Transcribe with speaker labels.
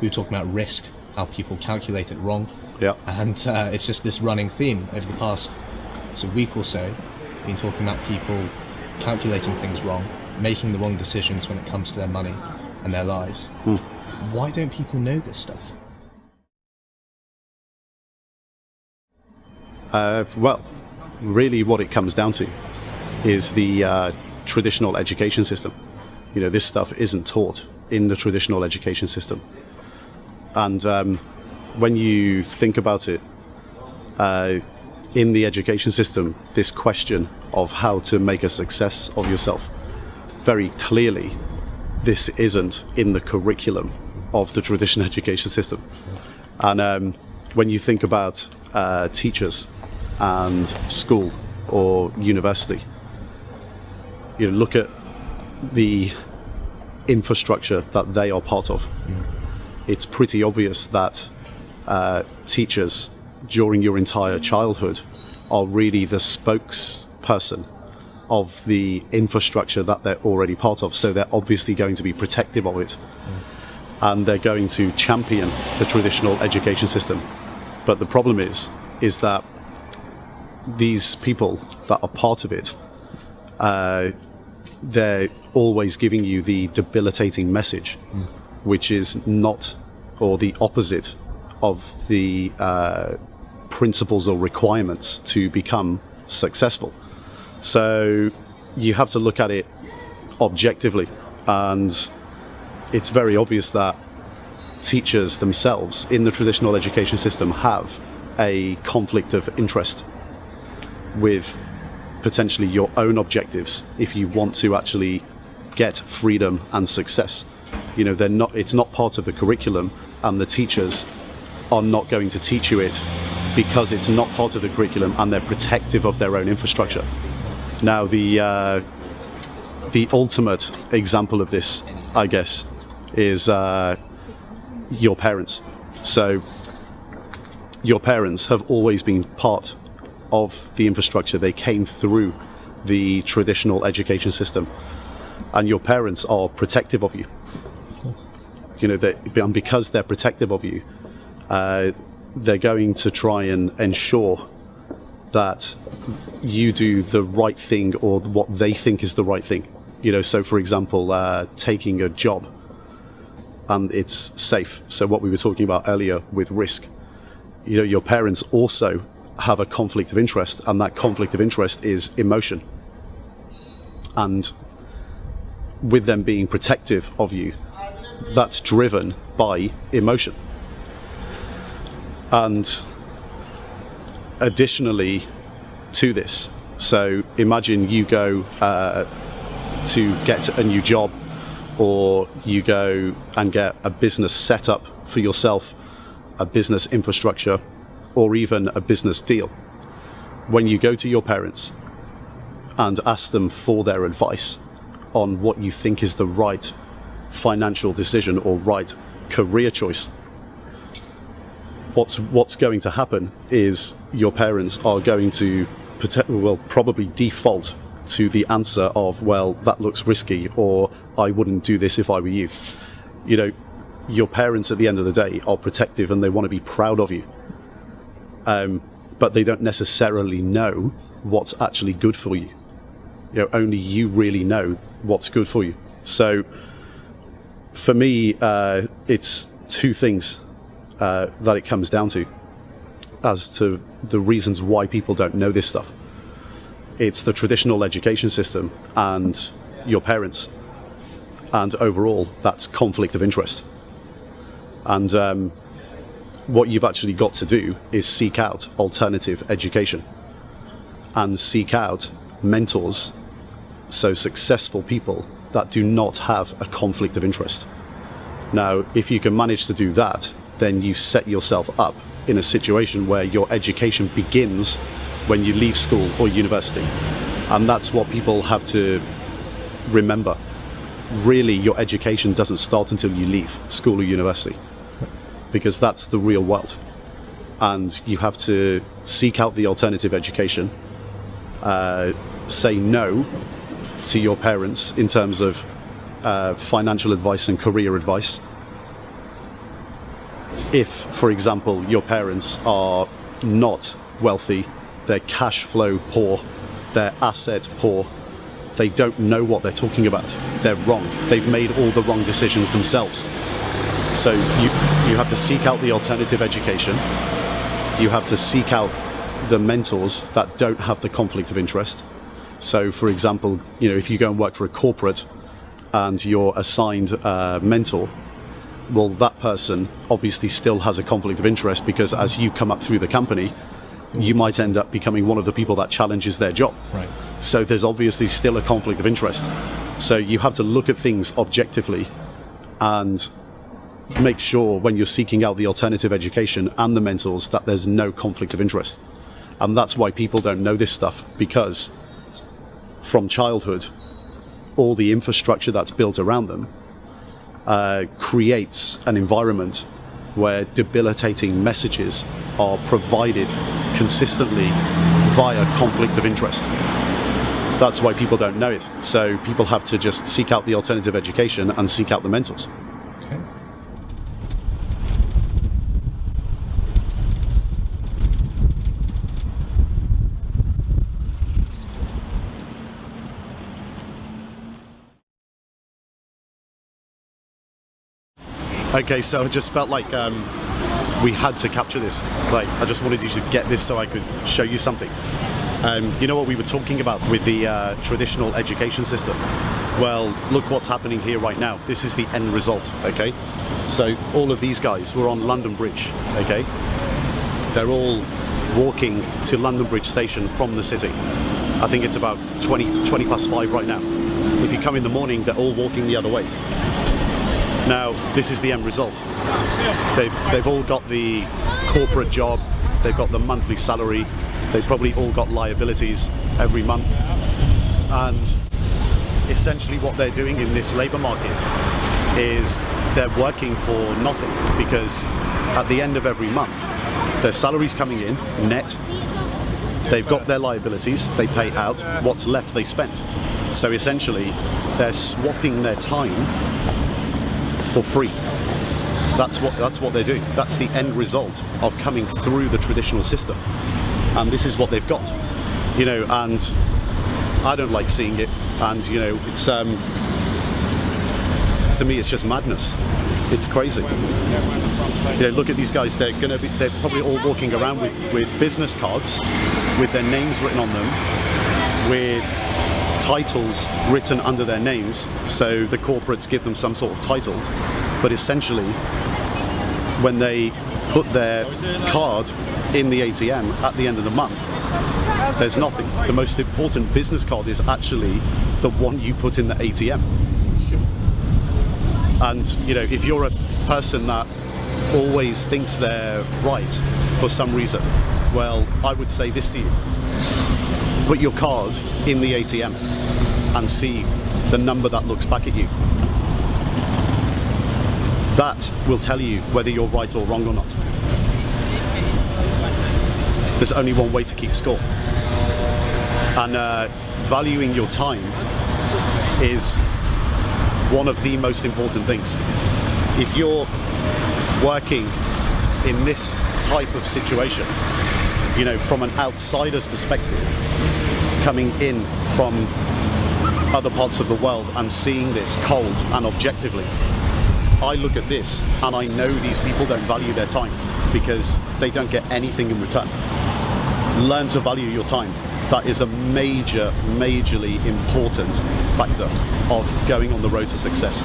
Speaker 1: we were talking about risk, how people calculate it wrong.
Speaker 2: Yeah.
Speaker 1: And it's just this running theme over the past week or so. We've been talking about people calculating things wrong, making the wrong decisions when it comes to their money and their lives. Why don't people know this stuff?
Speaker 2: Well, really what it comes down to is the traditional education system. This stuff isn't taught in the traditional education system. And when you think about it, in the education system, this question of how to make a success of yourself, very clearly, this isn't in the curriculum of the traditional education system. And when you think about teachers and school or university, look at the infrastructure that they are part of. It's pretty obvious that teachers during your entire childhood are really the spokesperson of the infrastructure that they're already part of. So they're obviously going to be protective of it. And they're going to champion the traditional education system. But the problem is that these people that are part of it, they're always giving you the debilitating message, which is not, or the opposite of the principles or requirements to become successful. So you have to look at it objectively, and it's very obvious that teachers themselves in the traditional education system have a conflict of interest with potentially your own objectives if you want to actually get freedom and success. It's not part of the curriculum, and the teachers are not going to teach you it because it's not part of the curriculum, and they're protective of their own infrastructure. Now, the ultimate example of this, I guess, is your parents. So your parents have always been part of the infrastructure. They came through the traditional education system, and your parents are protective of you. And because they're protective of you, they're going to try and ensure that you do the right thing, or what they think is the right thing. So for example, taking a job, and it's safe. So what we were talking about earlier with risk, your parents also have a conflict of interest, and that conflict of interest is emotion. And with them being protective of you, that's driven by emotion. And additionally to this, so imagine you go to get a new job, or you go and get a business set up for yourself, a business infrastructure, or even a business deal. When you go to your parents and ask them for their advice on what you think is the right financial decision or right career choice, what's going to happen is your parents are going to probably default to the answer of, well, that looks risky, or I wouldn't do this if I were you. Your parents at the end of the day are protective, and they want to be proud of you. But they don't necessarily know what's actually good for you. Only you really know what's good for you. So for me, it's two things that it comes down to as to the reasons why people don't know this stuff. It's the traditional education system and your parents, and overall that's conflict of interest. And what you've actually got to do is seek out alternative education and seek out mentors, so successful people that do not have a conflict of interest. Now, if you can manage to do that, then you set yourself up in a situation where your education begins when you leave school or university. And that's what people have to remember. Really, your education doesn't start until you leave school or university, because that's the real world. And you have to seek out the alternative education, say no to your parents in terms of financial advice and career advice, if, for example, your parents are not wealthy, they're cash flow poor, they're asset poor, they don't know what they're talking about. They're wrong. They've made all the wrong decisions themselves. So you have to seek out the alternative education. You have to seek out the mentors that don't have the conflict of interest. So, for example, if you go and work for a corporate and you're assigned a mentor, well, that person obviously still has a conflict of interest, because as you come up through the company, you might end up becoming one of the people that challenges their job.
Speaker 1: Right.
Speaker 2: So there's obviously still a conflict of interest. So you have to look at things objectively and make sure when you're seeking out the alternative education and the mentors that there's no conflict of interest. And that's why people don't know this stuff, because from childhood, all the infrastructure that's built around them creates an environment where debilitating messages are provided consistently via conflict of interest. That's why people don't know it. So people have to just seek out the alternative education and seek out the mentors.
Speaker 1: Okay.
Speaker 2: Okay, so I just felt like we had to capture this. Like, I just wanted you to get this so I could show you something. You know what we were talking about with the traditional education system? Well, look what's happening here right now. This is the end result, okay? So all of these guys were on London Bridge, okay? They're all walking to London Bridge station from the city. I think it's about 20 past 5 right now. If you come in the morning, they're all walking the other way. Now, this is the end result. They've all got the corporate job, they've got the monthly salary, they've probably all got liabilities every month. And essentially what they're doing in this labour market is they're working for nothing, because at the end of every month, their salary's coming in, net, they've got their liabilities, they pay out, what's left they spend. So essentially, they're swapping their time for free. That's what they're doing. That's the end result of coming through the traditional system. And this is what they've got. And I don't like seeing it. And it's to me it's just madness. It's crazy. Look at these guys, they're probably all walking around with business cards with their names written on them, with titles written under their names, so the corporates give them some sort of title, but essentially when they put their card in the ATM at the end of the month, there's nothing. The most important business card is actually the one you put in the ATM. And if you're a person that always thinks they're right for some reason, well, I would say this to you: put your card in the ATM and see the number that looks back at you. That will tell you whether you're right or wrong or not. There's only one way to keep score. And valuing your time is one of the most important things. If you're working in this type of situation, from an outsider's perspective, coming in from other parts of the world and seeing this cold and objectively, I look at this and I know these people don't value their time because they don't get anything in return. Learn to value your time. That is a majorly important factor of going on the road to success.